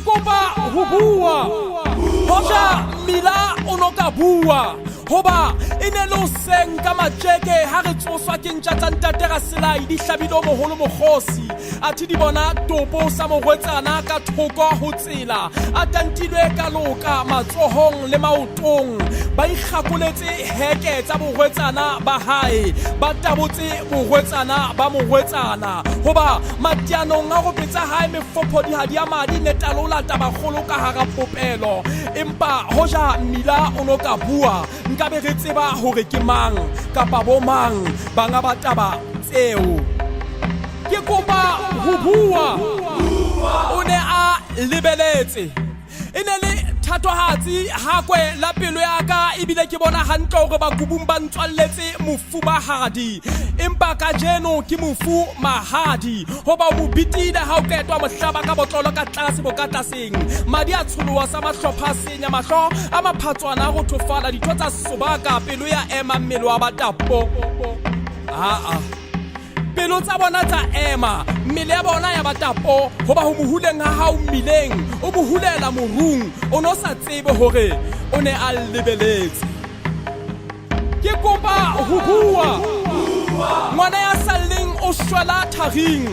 kopa ho bua hoja Mmila o no ka bua hoba e ne lo seng ka matjeke ha re tsoswa ke ntja tsa ntate Raselai di hlabile o moholo mokgosi athi di bona topo sa morwetsana ka thoko ho tsela a tantilwe ka loka matsohong le maotong ba ikgakoletse heke tsa morwetsana ba hae ba tabotse morwetsana ba morwetsana hoba matianong a go petsa hae mefopodi ha di amadi ne talola tabagolo ka hara popelo empa hoja Mmila o no ka bua nka be re tseba hore ke mang kapa bo mang banga ba taba tseo ke kopa ho bua o ne a lebeletse e ne le thatohatsi hakwe la pelo ya ka ebile ke bona hantle hore bakubung ba ntswalletse mofu mahadi empa ka jeno ke mofu mahadi hoba mo bitile ha o ketwa mohlaba ka botlolo ka tlase bokatlaseng madi a tsholowa sa mahlopha senya mahlo a maphatswana go thofala ditho tsa sobaka pelo ya ema mmele wa batapo pelo tsa bona tsa ema mmele ya bona ya batapo hoba ho mohuleng ha hao mmileng o bohulela morung o no sa tsebe hore o ne a lebeletse ke kopa ho bua ngwana ya saleng o shwala tharing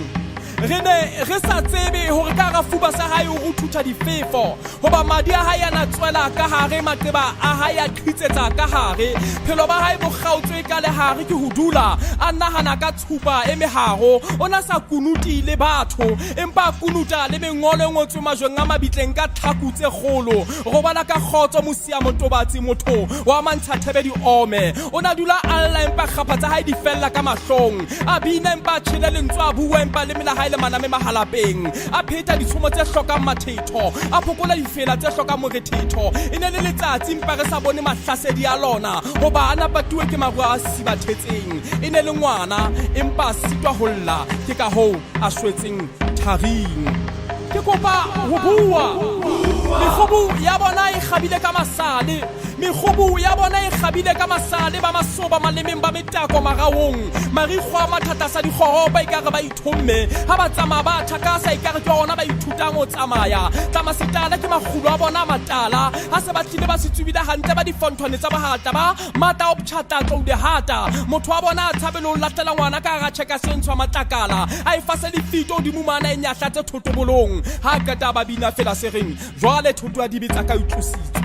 re ne re sa tsebe hore ka rafuba sa hae o ruthutha difefo hoba madi a hae ana tswela ka hare maqeba a hae a qhitsetsa ka hare phelo ba hae bo kgautswe ka le hare ke ho dula a nahana ka tshupa e meharo ona sa kunuti le batho empa kunuta le mengolo ngotswe majweng a mabitleng ka thaku tse kgolo robala ka khotso mosia motobatsi motho wa mantsha thebe di ome ona dula alla empa khapa tsa hae di fella ka mahlong a bina empa tshile lentswa bua empa le mela hae le maname mahalapeng a pheta ditshomo tse hlokang mathetho a phokola difela tse hlokang morethetho e ne le letsatsi empa re sa bone mahlasedi a lona hoba ana patuwe ke marua a sibathetseng e ne le ngwana empa sitwa holla ke ka ho a shwetseng tharing ke kopa ho bua mekgobu ya bona e kgabile ka masale mekgobu ya bona e kgabile ka masale ba masoba malemeng ba metako marawong marikgwa mathata sa dikgoro ba ikare ba ithomme ha ba tsamaya ba thakasa ikare ke ona ba ithutang ho tsamaya tsamasitala ke makgulo a bona matala ha se ba tlile ba setsubile hantle ba difonthwane tsa bahata ba mata o pchata tlo de hata motho wa bona a tshabelo latela ngwana ka ga cheka sentshwa matakala a ifase difito di mumana e nyahla tse thotobolong ha kata ba bina fela sereng jwale thotwa di bitsa ka utlwisitse